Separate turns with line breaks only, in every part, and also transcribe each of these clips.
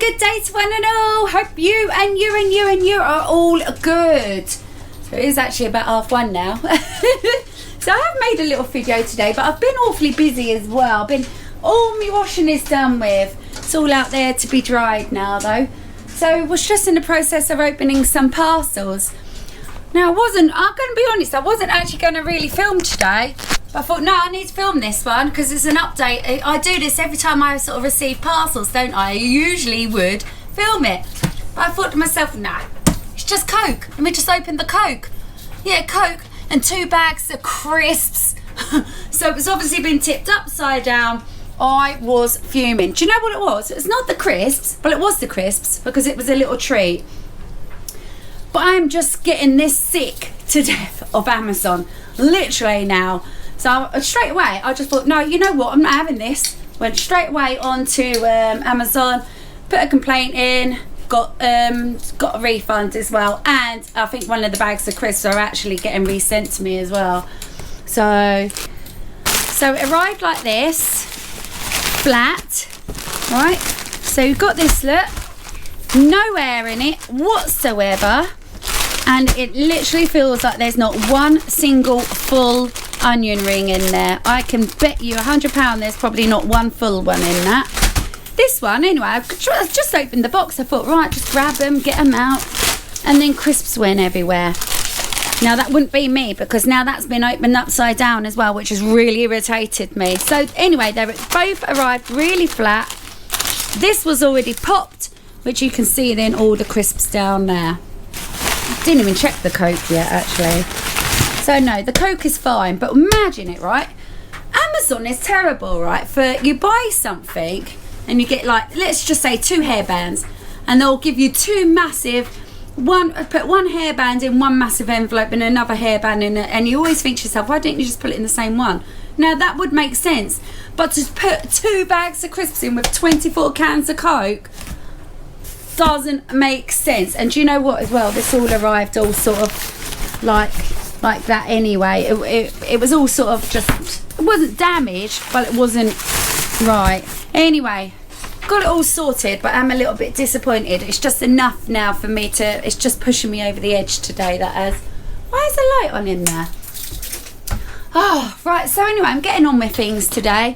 good day to one and all. Hope you are all good. So it is actually about 1:30 now. So I have made a little video today, but I've been awfully busy as well. All my washing is done with. It's all out there to be dried now though. So was just in the process of opening some parcels. Now I'm going to be honest, I wasn't actually going to really film today. But I thought, no, I need to film this one because it's an update. I do this every time I sort of receive parcels, don't I? I usually would film it. But I thought to myself, nah, it's just Coke. Let me just open the Coke. Yeah, Coke and 2 bags of crisps. So it's obviously been tipped upside down. I was fuming. Do you know what it was? It's not the crisps. Well, it was the crisps because it was a little treat. But I'm just getting this sick to death of Amazon. Literally now. So straight away, I just thought, no, you know what? I'm not having this. Went straight away onto Amazon, put a complaint in, got a refund as well, and I think one of the bags of crisps are actually getting resent to me as well. So it arrived like this, flat, right? So you've got this, look, no air in it whatsoever, and it literally feels like there's not one single full onion ring in there. I can bet you £100 there's probably not one full one in that. This one anyway, I just opened the box. I thought, right, just grab them, get them out, and then crisps went everywhere. Now that wouldn't be me because now that's been opened upside down as well, which has really irritated me. So anyway, they both arrived really flat. This was already popped, which you can see then all the crisps down there. Didn't even check the Coke yet actually. So no, the Coke is fine, but imagine it, right? Amazon is terrible, right? For you buy something and you get like, let's just say 2 hairbands, and they'll give you 2 massive, put one hairband in one massive envelope and another hairband in it, and you always think to yourself, why don't you just put it in the same one? Now that would make sense, but to put 2 bags of crisps in with 24 cans of Coke doesn't make sense. And do you know what as well? This all arrived all sort of like that anyway. It was all sort of just, it wasn't damaged, but it wasn't right. Anyway, got it all sorted, but I'm a little bit disappointed. It's just enough now for me to, it's just pushing me over the edge today, that has. Why is the light on in there? Oh, right, so anyway, I'm getting on with things today.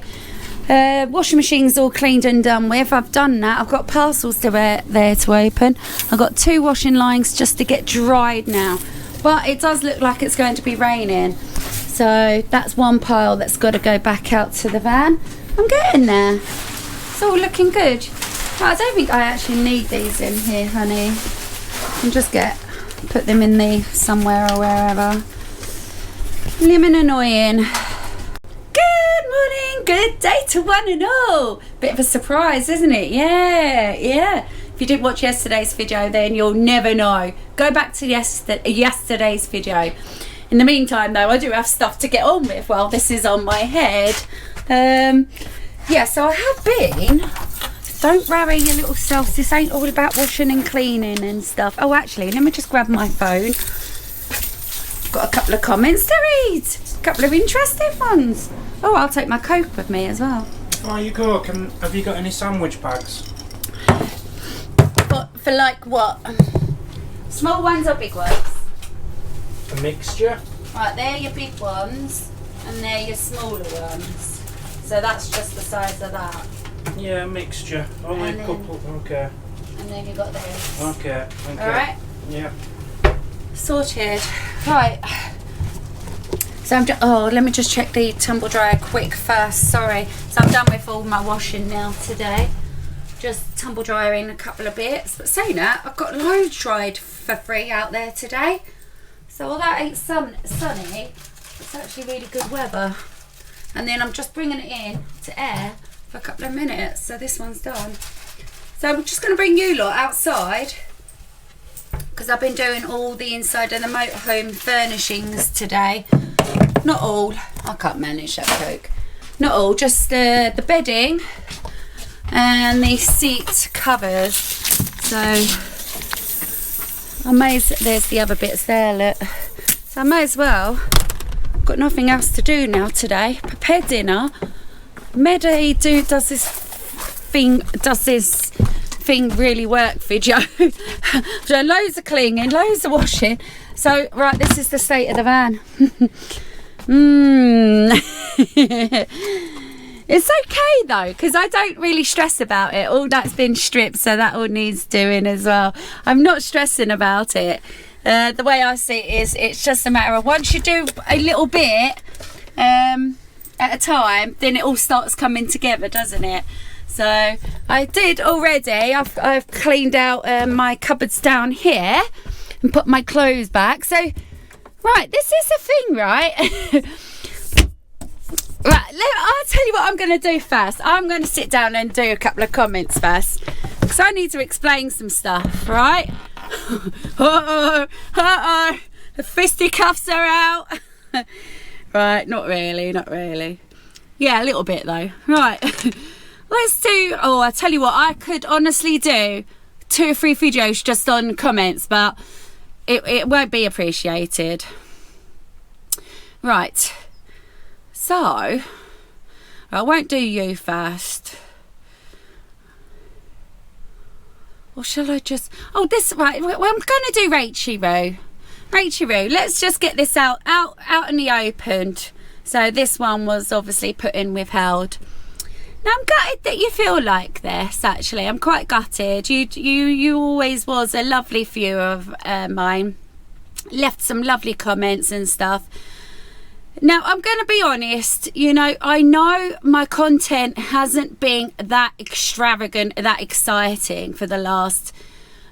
Washing machine's all cleaned and done with. I've done that. I've got parcels there to open. I've got 2 washing lines just to get dried now. But it does look like it's going to be raining. So that's one pile that's got to go back out to the van. I'm getting there. It's all looking good. Well, I don't think I actually need these in here, honey. I can just put them in the somewhere or wherever. Lemon annoying. Good morning, good day to one and all. Bit of a surprise, isn't it? Yeah. If you didn't watch yesterday's video, then you'll never know. Go back to yesterday's video. In the meantime, though, I do have stuff to get on with while this is on my head. Yeah, so I have been. Don't worry your little selves. This ain't all about washing and cleaning and stuff. Oh, actually, let me just grab my phone. Got a couple of comments to read. A couple of interesting ones. Oh, I'll take my Coke with me as well.
Oh, you go. Have you got any sandwich bags?
For like what? Small ones or big ones?
A mixture?
Right, they're your big ones and they're your smaller ones. So that's just the size of that.
Yeah, a mixture. Only a couple. Okay.
And then you got this.
Okay.
Alright?
Yeah.
Sorted. Right. So let me just check the tumble dryer quick first. Sorry. So I'm done with all my washing now today. Just tumble drying a couple of bits. But saying that, I've got loads dried for free out there today. So although it ain't sunny, it's actually really good weather. And then I'm just bringing it in to air for a couple of minutes. So this one's done. So I'm just going to bring you lot outside because I've been doing all the inside of the motorhome furnishings today. Not all. I can't manage that Coke. Not all. Just the bedding and the seat covers. So there's the other bits there, look. So I may as well, I've got nothing else to do now today. Prepare dinner. Medi does this thing really work video. I've done loads of cleaning, loads of washing. So, right, this is the state of the van. It's okay though, because I don't really stress about it. All that's been stripped, so that all needs doing as well. I'm not stressing about it. The way I see it is, it's just a matter of once you do a little bit at a time, then it all starts coming together, doesn't it? So I did already. I've cleaned out my cupboards down here and put my clothes back. So, right, this is a thing, right? Right, I'll tell you what I'm going to do first. I'm going to sit down and do a couple of comments first, because I need to explain some stuff, right? Uh-oh, the fisticuffs are out. Right, not really. Yeah, a little bit though. Right, let's do, I tell you what, I could honestly do 2 or 3 videos just on comments, but it won't be appreciated. Right. So, I won't do you first. Or shall I just... Oh, this... Right, well, I'm going to do Rachy Roo. Rachy Roo. Let's just get this out in the open. So, this one was obviously put in withheld. Now, I'm gutted that you feel like this, actually. I'm quite gutted. You always was a lovely viewer of mine. Left some lovely comments and stuff. Now, I'm going to be honest, you know, I know my content hasn't been that extravagant, that exciting for the last,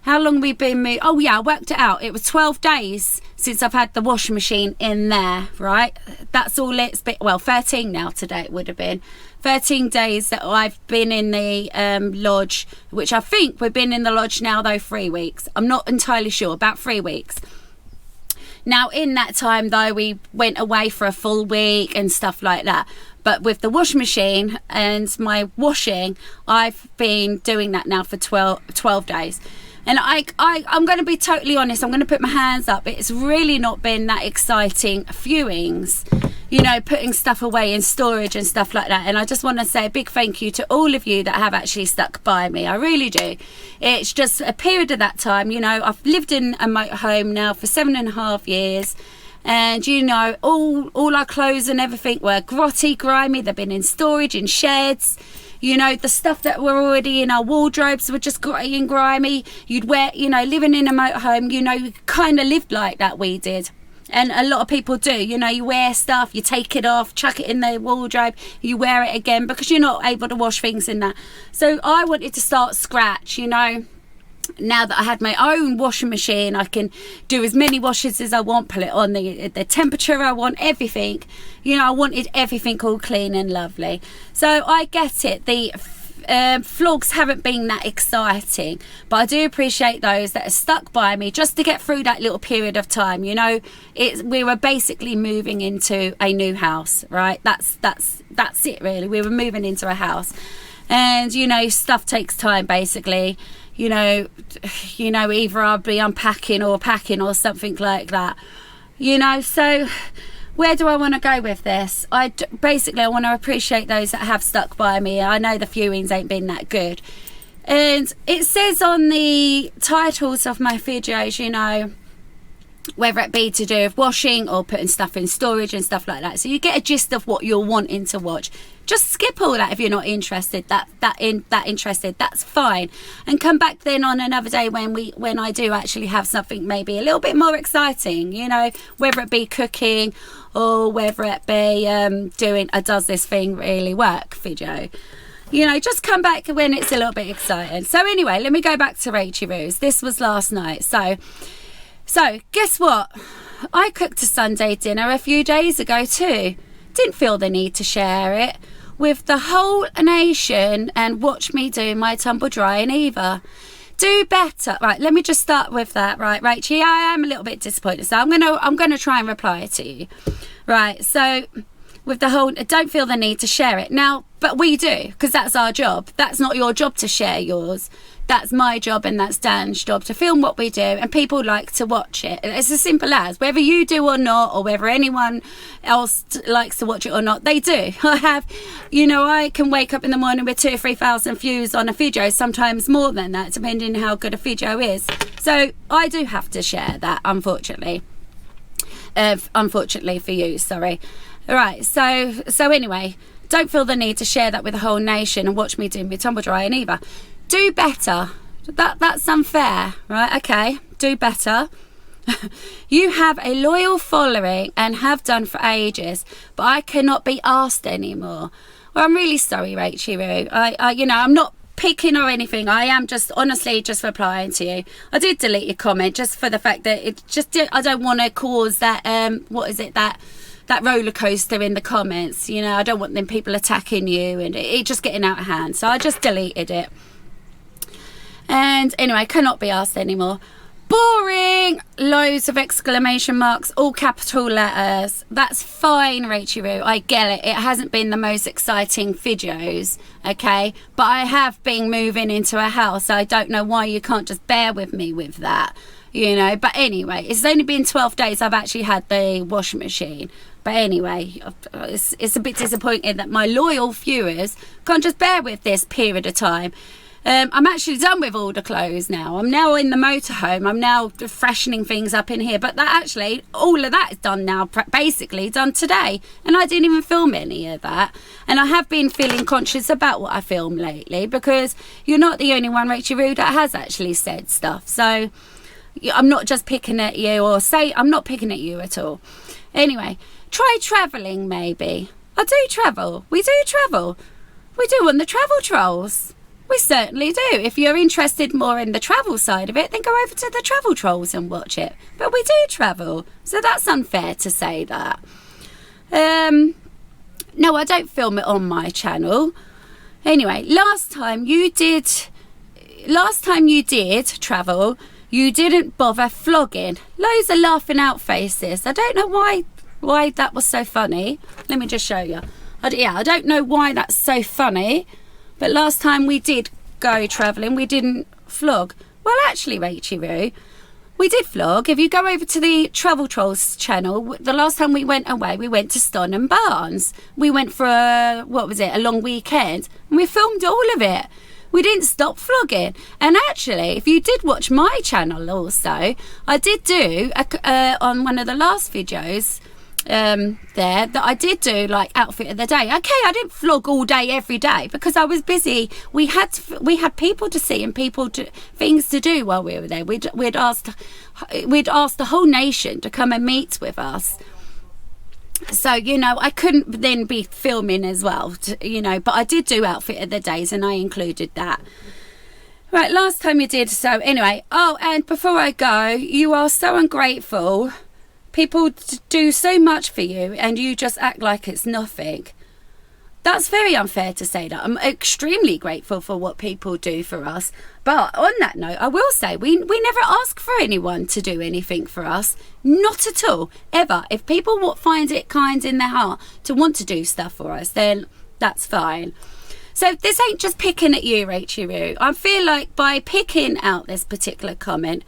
how long we've been moving? Oh yeah, I worked it out. It was 12 days since I've had the washing machine in there, right? That's all it's been, well, 13 now today it would have been. 13 days that I've been in the lodge, which I think we've been in the lodge now though 3 weeks. I'm not entirely sure, about 3 weeks. Now, in that time, though, we went away for a full week and stuff like that. But with the washing machine and my washing, I've been doing that now for 12 days. And I'm going to be totally honest. I'm going to put my hands up. It's really not been that exciting viewings, you know, putting stuff away in storage and stuff like that. And I just want to say a big thank you to all of you that have actually stuck by me. I really do. It's just a period of that time. You know, I've lived in a motorhome now for 7.5 years. And, you know, all our clothes and everything were grotty, grimy. They've been in storage, in sheds. You know, the stuff that were already in our wardrobes were just grotty and grimy. You'd wear, you know, living in a motorhome, you know, you kind of lived like that, we did. And a lot of people do, you know, you wear stuff, you take it off, chuck it in the wardrobe, you wear it again because you're not able to wash things in that. So I wanted to start scratch, you know. Now that I had my own washing machine, I can do as many washes as I want, put it on the temperature I want, everything. You know, I wanted everything all clean and lovely. So I get it. The vlogs haven't been that exciting, but I do appreciate those that are stuck by me just to get through that little period of time. You know, we were basically moving into a new house, right? That's it really. We were moving into a house, and you know, stuff takes time basically. You know, either I'll be unpacking or packing or something like that. You know, so where do I want to go with this? Basically, I want to appreciate those that have stuck by me. I know the viewings ain't been that good. And it says on the titles of my videos, you know, whether it be to do with washing or putting stuff in storage and stuff like that. So you get a gist of what you're wanting to watch. Just skip all that if you're not interested. Interested, that's fine. And come back then on another day when I do actually have something maybe a little bit more exciting, you know, whether it be cooking or whether it be doing a does this thing really work video. You know, just come back when it's a little bit exciting. So anyway, let me go back to Rachy Roo's. This was last night. So guess what? I cooked a Sunday dinner a few days ago too. Didn't feel the need to share it with the whole nation and watch me do my tumble drying either. Do better. Right, let me just start with that. Right, Rachel, I am a little bit disappointed. So I'm gonna try and reply to you. Right, so with the whole, don't feel the need to share it. Now, But we do, because that's our job. That's not your job to share yours. That's my job and that's Dan's job to film what we do, and people like to watch it. It's as simple as, whether you do or not, or whether anyone else likes to watch it or not, they do. I can wake up in the morning with 2,000 or 3,000 views on a video, sometimes more than that, depending how good a video is. So I do have to share that, unfortunately. Unfortunately for you, sorry. Right, so anyway, don't feel the need to share that with the whole nation and watch me do my tumble drying either. Do better. That's unfair, right? Okay, do better. You have a loyal following and have done for ages, but I cannot be asked anymore. Well, I'm really sorry, Rachel. I'm not picking or anything. I am just honestly just replying to you. I did delete your comment just for the fact that I don't want to cause that that roller coaster in the comments. I don't want them people attacking you and it just getting out of hand. So I just deleted it. And anyway, cannot be asked anymore. Boring! Loads of exclamation marks, all capital letters. That's fine, Rachel. I get it. It hasn't been the most exciting videos, okay? But I have been moving into a house. So I don't know why you can't just bear with me with that, But anyway, it's only been 12 days I've actually had the washing machine. But anyway, it's a bit disappointing that my loyal viewers can't just bear with this period of time. I'm actually done with all the clothes now. I'm now in the motorhome. I'm now freshening things up in here. But all of that is done now, basically done today. And I didn't even film any of that. And I have been feeling conscious about what I film lately, because you're not the only one, Rachel Roo, that has actually said stuff. So I'm not just picking at you, I'm not picking at you at all. Anyway, try travelling maybe. I do travel. We do travel. We do on the travel trolls. We certainly do. If you're interested more in the travel side of it, then go over to the travel trolls and watch it. But we do travel, so that's unfair to say that. No, I don't film it on my channel. Anyway, last time you did travel, you didn't bother vlogging. Loads of laughing out faces. I don't know why that was so funny. Let me just show you. I don't know why that's so funny. But last time we did go travelling, we didn't vlog. Well, actually, Rachel Roo, we did vlog. If you go over to the Travel Trolls channel, the last time we went away, we went to Ston and Barnes. We went for a long weekend, and we filmed all of it. We didn't stop vlogging. And actually, if you did watch my channel also, I did do, on one of the last videos, that I did do like outfit of the day. Okay, I didn't vlog all day every day because I was busy. We had people to see and things to do while we were there. We'd asked the whole nation to come and meet with us. So I couldn't then be filming as well, but I did do outfit of the days and I included that. Right, last time you did. So anyway, and before I go, you are so ungrateful. People do so much for you and you just act like it's nothing. That's very unfair to say that. I'm extremely grateful for what people do for us. But on that note, I will say we never ask for anyone to do anything for us. Not at all, ever. If people find it kind in their heart to want to do stuff for us, then that's fine. So this ain't just picking at you, Rachel Roo. I feel like by picking out this particular comment,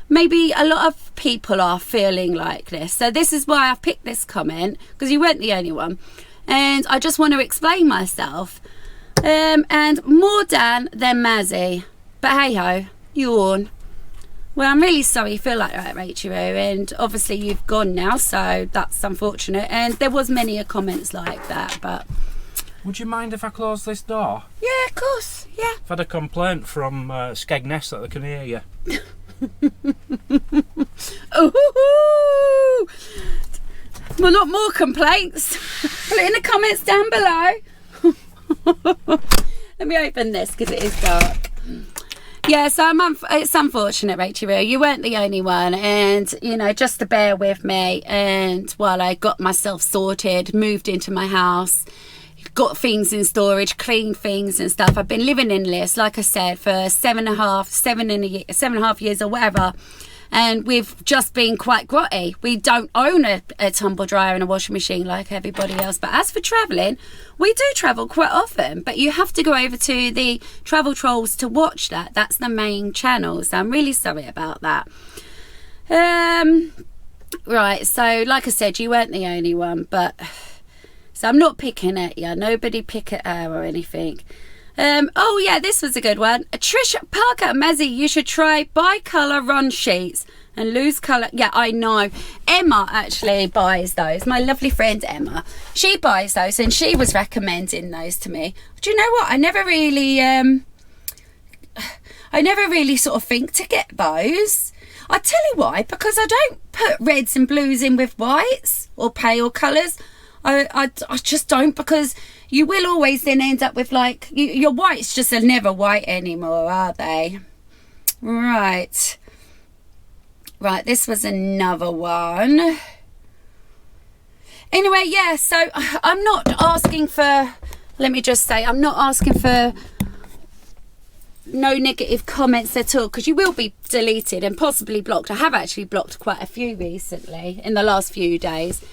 maybe a lot of people are feeling like this. So this is why I've picked this comment, because you weren't the only one. And I just want to explain myself. And more Dan than Mazzy. But hey-ho, yawn. Well, I'm really sorry you feel like that, Rachel. And obviously you've gone now, so that's unfortunate. And there was many a comments like that, but...
Would you mind if I close this door?
Yeah, of course, yeah.
I've had a complaint from Skegness that they can hear you.
Ooh. Well, not more complaints. Put it in the comments down below. Let me open this because it is dark. Yeah, so it's unfortunate, Rachel Roo. You weren't the only one, and just to bear with me. And while I got myself sorted, moved into my house, got things in storage, cleaned things and stuff. I've been living in this, like I said, for 7.5 years or whatever. And we've just been quite grotty. We don't own a tumble dryer and a washing machine like everybody else. But as for travelling, we do travel quite often. But you have to go over to the Travel Trolls to watch that. That's the main channel. So I'm really sorry about that. Right, so like I said, you weren't the only one. But so I'm not picking at you. Nobody pick at her or anything. Oh yeah, this was a good one. Trish Parker and Mazzy, you should try bi-colour run sheets and loose colour. Yeah, I know. Emma actually buys those. My lovely friend Emma. She buys those and she was recommending those to me. Do you know what? I never really sort of think to get those. I tell you why, because I don't put reds and blues in with whites or pale colours. I just don't, because you will always then end up with like your whites just are never white anymore, are they? Right, this was another one. Anyway, yeah, so I'm not asking for, let me just say, I'm not asking for no negative comments at all, because you will be deleted and possibly blocked. I have actually blocked quite a few recently in the last few days.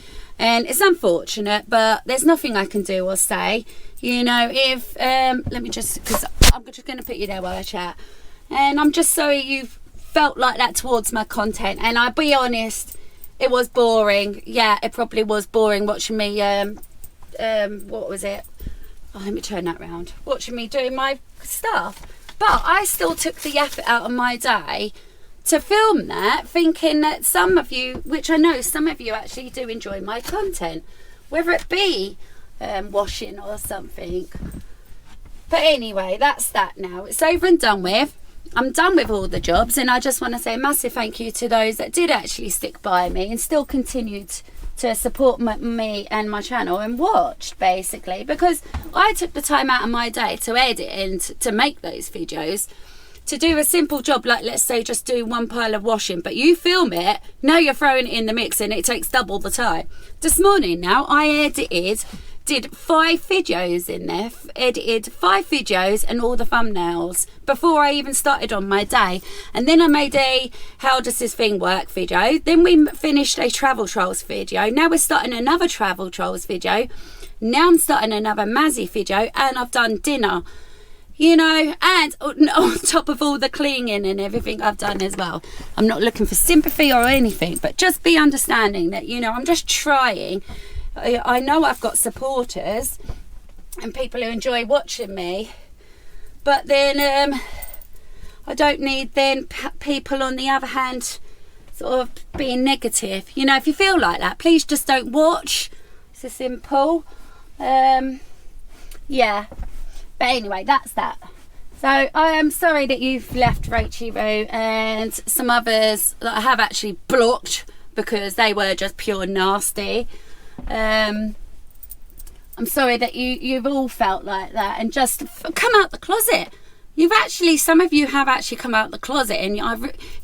And it's unfortunate, but there's nothing I can do or say. You know, if, let me just, because I'm just going to put you there while I chat. And I'm just sorry you've felt like that towards my content. And I'll be honest, it was boring. Yeah, it probably was boring watching me, what was it? Oh, let me turn that round. Watching me doing my stuff. But I still took the effort out of my day to film that, thinking that some of you, which I know some of you actually do enjoy my content, whether it be washing or something. But anyway, that's that now. It's over and done with. I'm done with all the jobs, and I just want to say a massive thank you to those that did actually stick by me and still continued to support me and my channel and watched, basically, because I took the time out of my day to edit and to make those videos. To do a simple job like, let's say, just do one pile of washing, but you film it, now you're throwing it in the mix and it takes double the time. This morning now I did 5 videos in there, edited 5 videos and all the thumbnails before I even started on my day. And then I made a how does this thing work video. Then we finished a Travel Trolls video. Now we're starting another Travel Trolls video. Now I'm starting another Mazzy video, and I've done dinner. You know, and on top of all the cleaning and everything I've done as well. I'm not looking for sympathy or anything, but just be understanding that, you know, I'm just trying. I know I've got supporters and people who enjoy watching me, but then I don't need then people on the other hand sort of being negative. You know, if you feel like that, please just don't watch. It's as simple. Yeah. But anyway, that's that. So I am sorry that you've left Rachie Roo and some others that I have actually blocked because they were just pure nasty. I'm sorry that you've all felt like that and just come out the closet. Some of you have actually come out the closet, and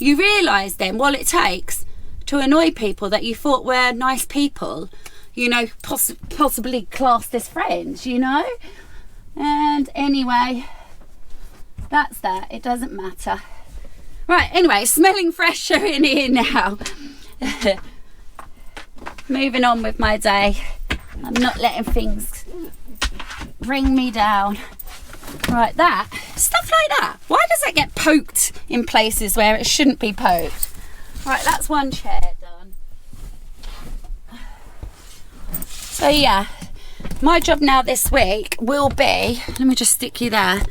you realise then what it takes to annoy people that you thought were nice people, you know, possibly classed as friends, you know. And anyway, that's that. It doesn't matter. Right, anyway, smelling fresher in here now. Moving on with my day. I'm not letting things bring me down. Right, stuff like that. Why does it get poked in places where it shouldn't be poked? Right, that's one chair done. So yeah, my job now this week will be, let me just stick you there,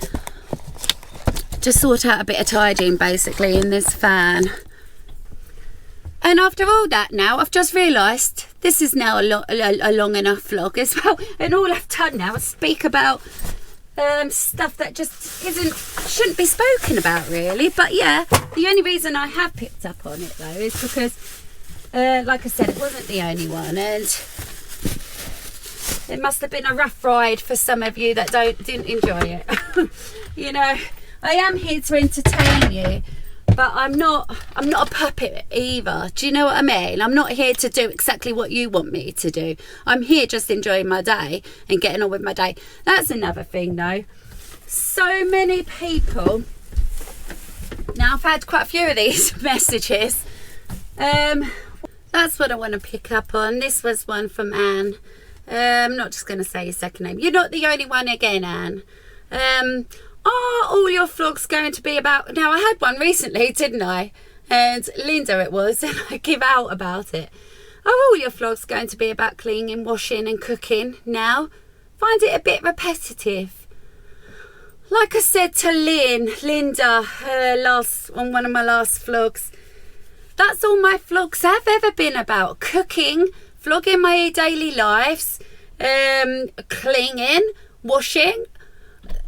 to sort out a bit of tidying basically in this fan. And after all that now, I've just realised this is now a long enough vlog as well. And all I've done now is speak about stuff that just shouldn't be spoken about really. But yeah, the only reason I have picked up on it though is because, like I said, it wasn't the only one. And it must have been a rough ride for some of you that didn't enjoy it. You know, I am here to entertain you, but I'm not a puppet either. Do you know what I mean? I'm not here to do exactly what you want me to do. I'm here just enjoying my day and getting on with my day. That's another thing though. So many people, now I've had quite a few of these messages, That's what I want to pick up on. This was one from Anne. I'm not just going to say your second name. You're not the only one again, Anne. Are all your vlogs going to be about... Now, I had one recently, didn't I? And Linda it was, and I give out about it. Are all your vlogs going to be about cleaning, washing and cooking now? Find it a bit repetitive. Like I said to Linda, on one of my last vlogs, that's all my vlogs have ever been about. Cooking, vlogging my daily lives, cleaning, washing.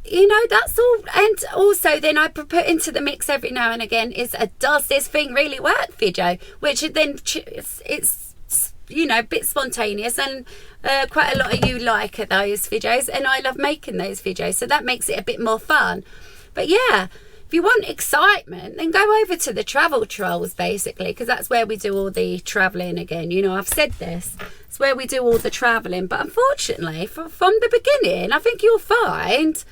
You know, that's all. And also then I put into the mix every now and again is a does this thing really work video, which then it's you know, a bit spontaneous, and quite a lot of you like those videos, and I love making those videos, so that makes it a bit more fun. But yeah, if you want excitement, then go over to the travel trolls, basically, because that's where we do all the traveling again. You know, I've said this, it's where we do all the traveling, but unfortunately from the beginning, I think you'll find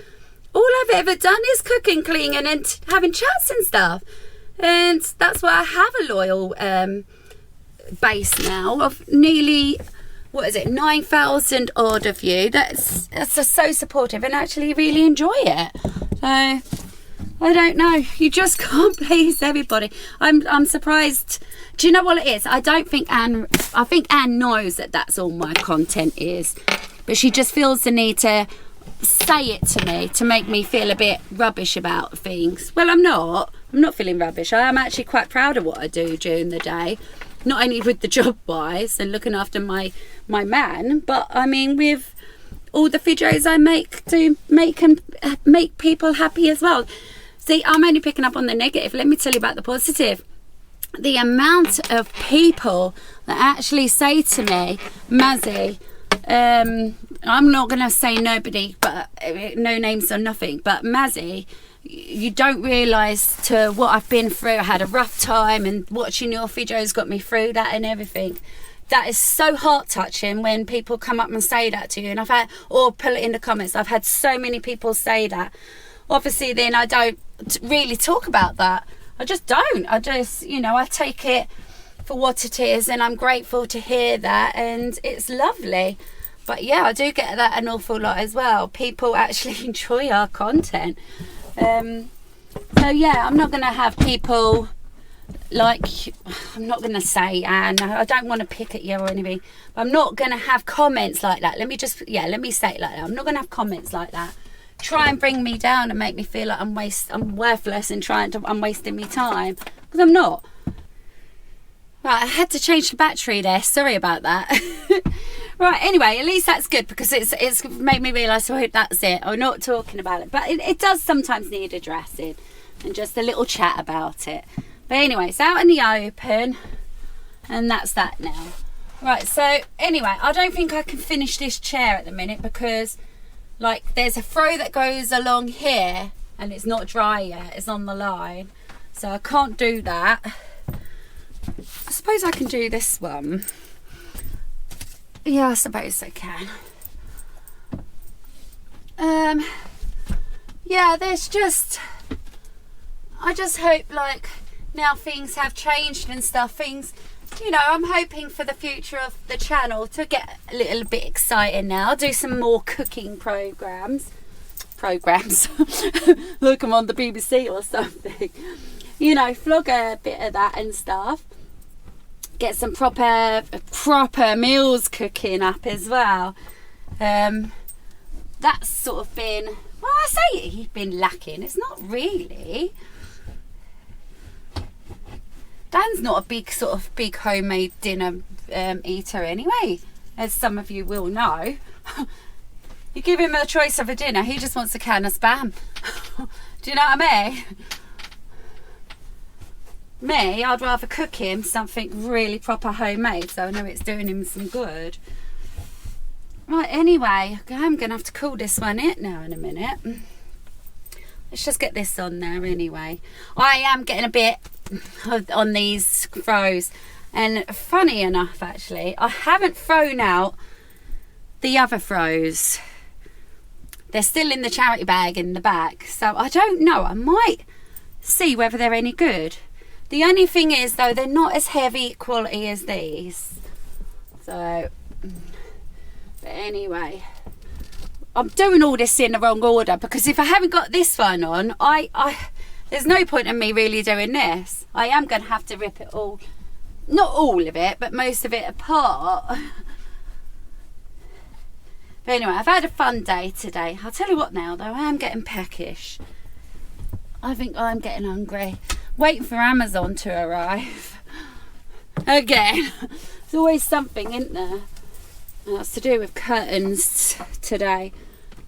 all I've ever done is cooking, cleaning and having chats and stuff, and that's why I have a loyal base now of nearly, what is it, 9,000 odd of you that's so supportive and actually really enjoy it. So I don't know, you just can't please everybody. I'm surprised. Do you know what it is? I think Anne knows that that's all my content is, but she just feels the need to say it to me to make me feel a bit rubbish about things. Well, I'm not feeling rubbish. I am actually quite proud of what I do during the day. Not only with the job wise and looking after my man, but I mean with all the videos I make to make people happy as well. See, I'm only picking up on the negative. Let me tell you about the positive. The amount of people that actually say to me, Mazzy, I'm not going to say nobody, but no names or nothing, but Mazzy, you don't realise to what I've been through. I had a rough time, and watching your videos got me through that and everything. That is so heart touching when people come up and say that to you, and or put it in the comments. I've had so many people say that. Obviously then I don't really talk about that. I just don't. I just, you know, I take it for what it is, and I'm grateful to hear that, and it's lovely. But yeah, I do get that an awful lot as well. People actually enjoy our content. So yeah, I'm not going to have people like, I'm not going to say, and I don't want to pick at you or anything, but I'm not going to have comments like that. Let me say it like that. I'm not going to have comments like that. Try and bring me down and make me feel like I'm worthless and I'm wasting my time, because I'm not. Right, I had to change the battery there. Sorry about that. Right, anyway, at least that's good, because it's made me realise, I hope that's it. I'm not talking about it, but it does sometimes need addressing and just a little chat about it. But anyway, it's out in the open, and that's that now. Right, so anyway, I don't think I can finish this chair at the minute, because like there's a throw that goes along here and it's not dry yet, it's on the line, so I can't do that. I suppose I can do this one. Yeah, I suppose I can. Yeah, there's just, I just hope, like, now things have changed and stuff, things, you know, I'm hoping for the future of the channel to get a little bit exciting now. I'll do some more cooking programs like I'm on the BBC or something, you know, vlog a bit of that and stuff. Get some proper meals cooking up as well. That's sort of been, well, I say he's been lacking, it's not really. Dan's not a big homemade dinner eater anyway, as some of you will know. You give him a choice of a dinner, he just wants a can of Spam. Do you know what I mean? Me, I'd rather cook him something really proper homemade, so I know it's doing him some good. Right, anyway, I'm going to have to call this one it now in a minute. Let's just get this on there anyway. I am getting a bit on these throws, and funny enough, actually, I haven't thrown out the other throws. They're still in the charity bag in the back, so I don't know. I might see whether they're any good. The only thing is though, they're not as heavy quality as these. So, but anyway, I'm doing all this in the wrong order, because if I haven't got this one on, there's no point in me really doing this. I am going to have to rip it all, not all of it, but most of it apart. But anyway, I've had a fun day today. I'll tell you what now though, I am getting peckish. I think I'm getting hungry. Waiting for Amazon to arrive. Again. There's always something, isn't there? And that's to do with curtains today.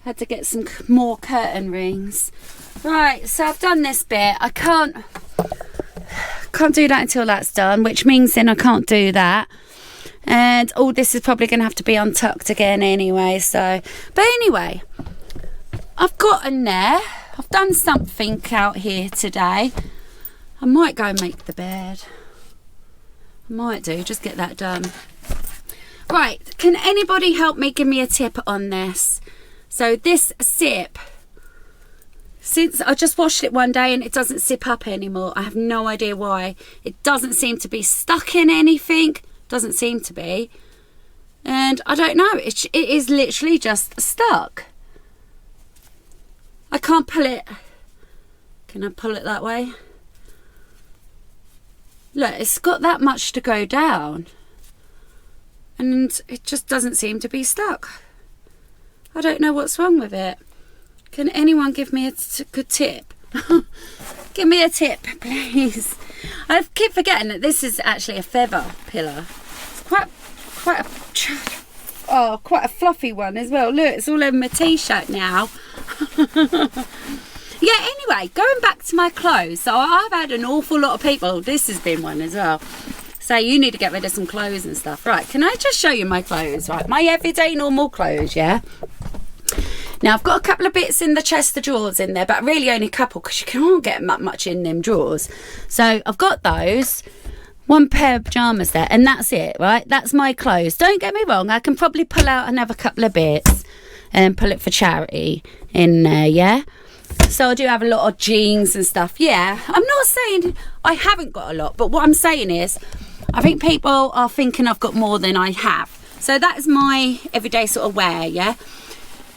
Had to get some more curtain rings. Right, so I've done this bit. I can't do that until that's done, which means then I can't do that. And all this is probably going to have to be untucked again anyway. So, but anyway, I've gotten there. I've done something out here today. I might go and make the bed. I might do, just get that done. Right, can anybody help me, give me a tip on this? So this sip, since I just washed it one day and it doesn't sip up anymore. I have no idea why. It doesn't seem to be stuck in anything. Doesn't seem to be. And I don't know, it is literally just stuck. I can't pull it. Can I pull it that way? Look, it's got that much to go down. And it just doesn't seem to be stuck. I don't know what's wrong with it. Can anyone give me a good tip? Give me a tip, please. I keep forgetting that this is actually a feather pillow. It's quite a fluffy one as well. Look, it's all over my t-shirt now. Yeah, anyway, going back to my clothes. So I've had an awful lot of people, this has been one as well, say you need to get rid of some clothes and stuff. Right, can I just show you my clothes? Right, my everyday normal clothes, yeah? Now, I've got a couple of bits in the chest of drawers in there, but really only a couple, because you can't get much in them drawers. So I've got those, one pair of pyjamas there, and that's it, right? That's my clothes. Don't get me wrong, I can probably pull out another couple of bits and pull it for charity in there, yeah? So I do have a lot of jeans and stuff. Yeah, I'm not saying I haven't got a lot, but what I'm saying is I think people are thinking I've got more than I have. So that is my everyday sort of wear, yeah?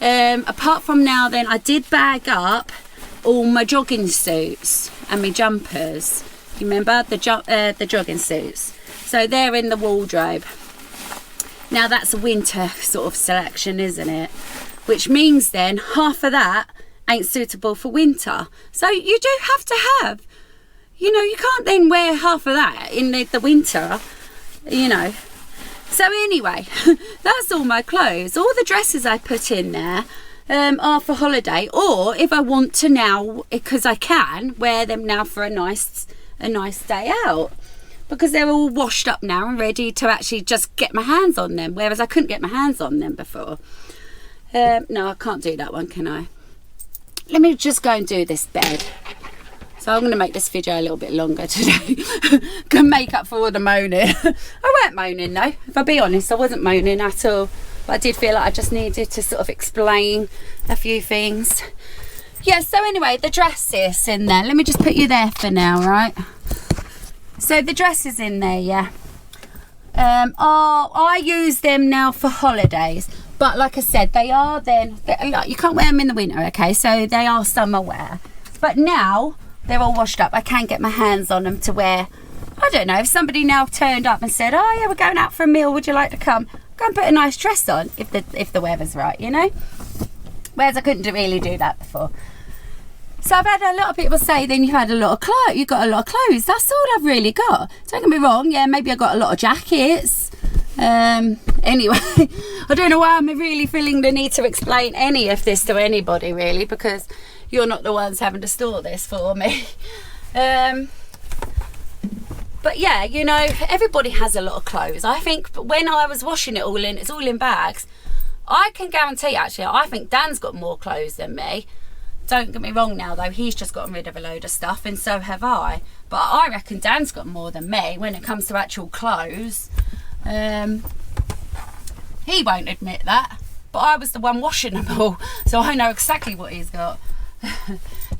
Apart from now then, I did bag up all my jogging suits and my jumpers. You remember the jogging suits? So they're in the wardrobe. Now that's a winter sort of selection, isn't it? Which means then half of that ain't suitable for winter. So you do have to have, you know, you can't then wear half of that in the winter, you know. So anyway, that's all my clothes. All the dresses I put in there are for holiday, or if I want to now, because I can, wear them now for a nice day out. Because they're all washed up now and ready to actually just get my hands on them, whereas I couldn't get my hands on them before. No, I can't do that one, can I? Let me just go and do this bed. So I'm going to make this video a little bit longer today. Can make up for all the moaning. I weren't moaning though. If I be honest, I wasn't moaning at all. But I did feel like I just needed to sort of explain a few things. Yeah, so anyway, the dress is in there. Let me just put you there for now, right? So the dress is in there, yeah. I use them now for holidays. But like I said, they are then, you can't wear them in the winter, okay? So they are summer wear. But now they're all washed up. I can get my hands on them to wear. I don't know, if somebody now turned up and said, oh yeah, we're going out for a meal, would you like to come? Go and put a nice dress on if the weather's right, you know? Whereas I couldn't really do that before. So I've had a lot of people say, then you've had a lot of clothes, you've got a lot of clothes. That's all I've really got. Don't get me wrong, yeah, maybe I got a lot of jackets. Anyway, I don't know why I'm really feeling the need to explain any of this to anybody really, because you're not the ones having to store this for me. But yeah, you know, everybody has a lot of clothes. I think when I was washing it all in, it's all in bags. I can guarantee actually, I think Dan's got more clothes than me. Don't get me wrong now though, he's just gotten rid of a load of stuff and so have I. But I reckon Dan's got more than me when it comes to actual clothes. He won't admit that, but I was the one washing them all, so I know exactly what he's got.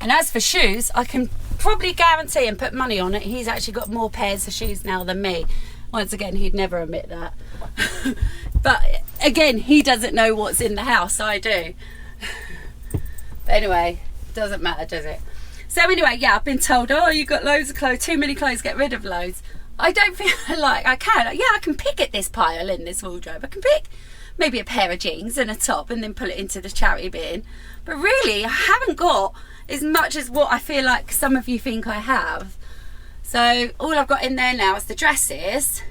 And as for shoes, I can probably guarantee and put money on it, he's actually got more pairs of shoes now than me. Once again, he'd never admit that. But again, he doesn't know what's in the house. I do. But anyway, doesn't matter, does it? So anyway, yeah, I've been told, oh, you've got loads of clothes, too many clothes, get rid of loads. I don't feel like I can. Yeah, I can pick at this pile in this wardrobe. I can pick maybe a pair of jeans and a top and then put it into the charity bin. But really, I haven't got as much as what I feel like some of you think I have. So all I've got in there now is the dresses,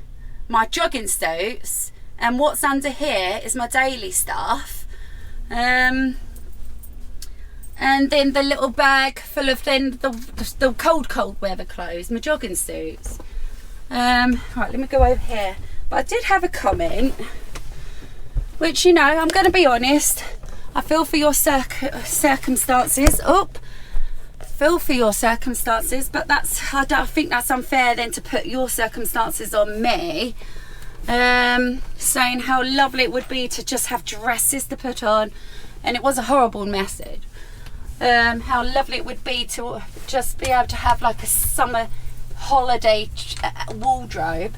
my jogging suits, and what's under here is my daily stuff. And then the little bag full of then the cold weather clothes, my jogging suits. Right, let me go over here. But I did have a comment, which, you know, I'm going to be honest, I feel for your circumstances. Feel for your circumstances, but I don't think that's unfair then to put your circumstances on me. Saying how lovely it would be to just have dresses to put on, and it was a horrible message. How lovely it would be to just be able to have like a summer holiday wardrobe.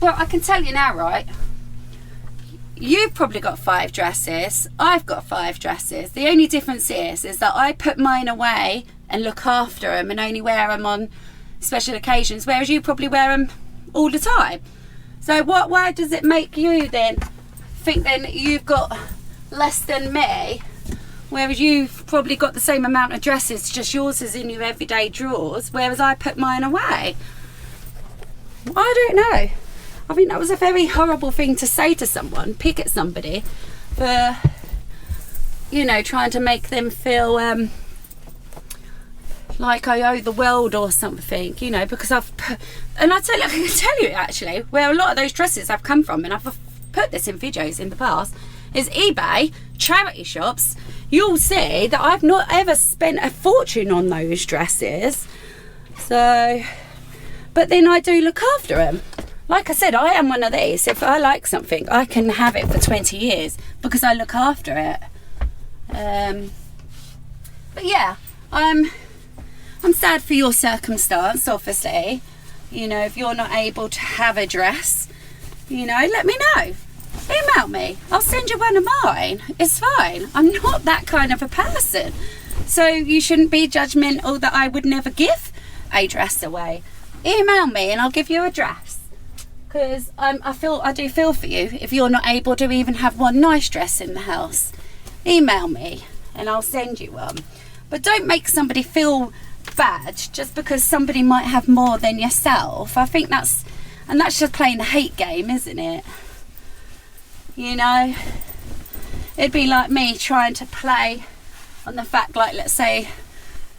Well, I can tell you now, right? You've probably got 5 dresses. I've got 5 dresses. The only difference is that I put mine away and look after them and only wear them on special occasions, whereas you probably wear them all the time. So why does it make you then think then that you've got less than me, whereas you've probably got the same amount of dresses, just yours is in your everyday drawers, whereas I put mine away? I don't know. I think that was a very horrible thing to say to someone, pick at somebody for, you know, trying to make them feel like I owe the world or something, you know, because I can tell you actually where a lot of those dresses have come from, and I've put this in videos in the past, is eBay, charity shops. You'll see that I've not ever spent a fortune on those dresses. So, but then I do look after them. Like I said, I am one of these. If I like something, I can have it for 20 years because I look after it. But yeah, I'm sad for your circumstance, obviously. You know, if you're not able to have a dress, you know, let me know. Email me. I'll send you one of mine. It's fine. I'm not that kind of a person. So you shouldn't be judgmental that I would never give a dress away. Email me and I'll give you a dress. Because I do feel for you if you're not able to even have one nice dress in the house. Email me and I'll send you one. But don't make somebody feel bad just because somebody might have more than yourself. I think that's just playing the hate game, isn't it? You know, it'd be like me trying to play on the fact, like, let's say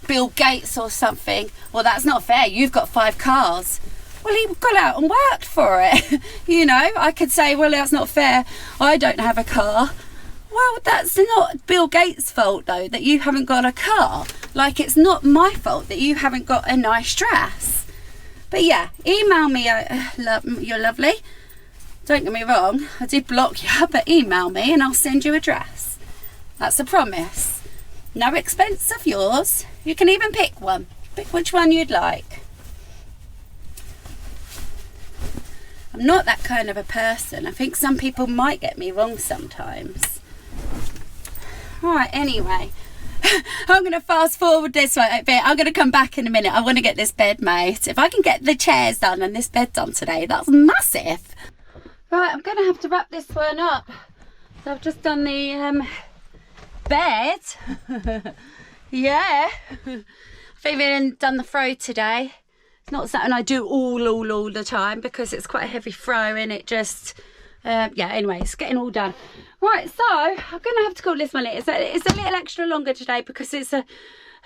Bill Gates or something. Well, that's not fair. You've got 5 cars. Well, he got out and worked for it. You know, I could say, well, that's not fair. I don't have a car. Well, that's not Bill Gates' fault, though, that you haven't got a car. Like, it's not my fault that you haven't got a nice dress. But yeah, email me. You're lovely. Don't get me wrong, I did block you, but email me and I'll send you a dress. That's a promise. No expense of yours. You can even pick one. Pick which one you'd like. I'm not that kind of a person. I think some people might get me wrong sometimes. Right, anyway. I'm going to fast forward this way a bit. I'm going to come back in a minute. I want to get this bed made. If I can get the chairs done and this bed done today, that's massive. Right, I'm going to have to wrap this one up. So I've just done the bed. Yeah. I've even done the throw today. It's not something I do all the time because it's quite a heavy throw and it just, yeah, anyway, it's getting all done. Right, so I'm going to have to call this one. It's a little extra longer today because it's a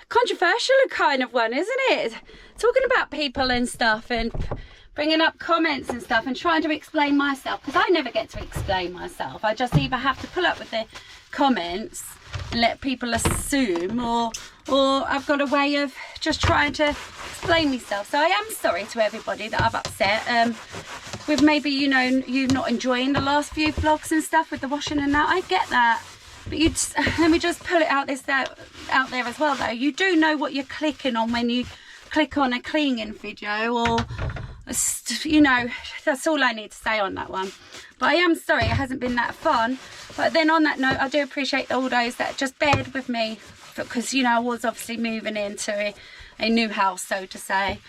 controversial kind of one, isn't it? Talking about people and stuff and bringing up comments and stuff and trying to explain myself, because I never get to explain myself. I just either have to pull up with the comments and let people assume, or I've got a way of just trying to explain myself. So I am sorry to everybody that I've upset with maybe, you know, you not enjoying the last few vlogs and stuff with the washing and that. I get that, but you just, let me just put it out there as well though. You do know what you're clicking on when you click on a cleaning video, or you know, that's all I need to say on that one. But I am sorry it hasn't been that fun. But then on that note, I do appreciate all those that just bared with me, because you know, I was obviously moving into a new house, so to say.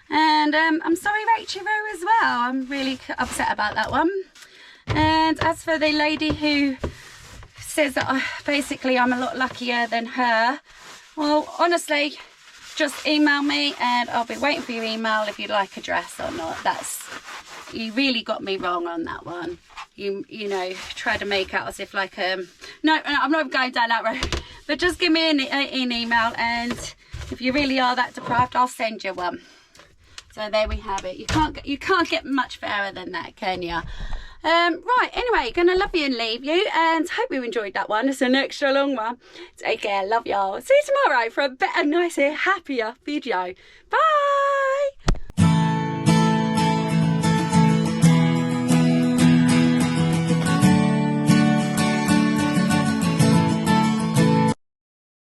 And I'm sorry Rachel as well, I'm really upset about that one. And as for the lady who says that basically I'm a lot luckier than her, well, honestly, just email me and I'll be waiting for your email if you'd like a dress or not. You really got me wrong on that one. You know, try to make out as if like no, I'm not going down that road. But just give me an email, and if you really are that deprived, I'll send you one. So there we have it. You can't get much fairer than that, can you? Right, anyway, gonna love you and leave you, and hope you enjoyed that one. It's an extra long one. Take care, love y'all. See you tomorrow for a better, nicer, happier video. Bye.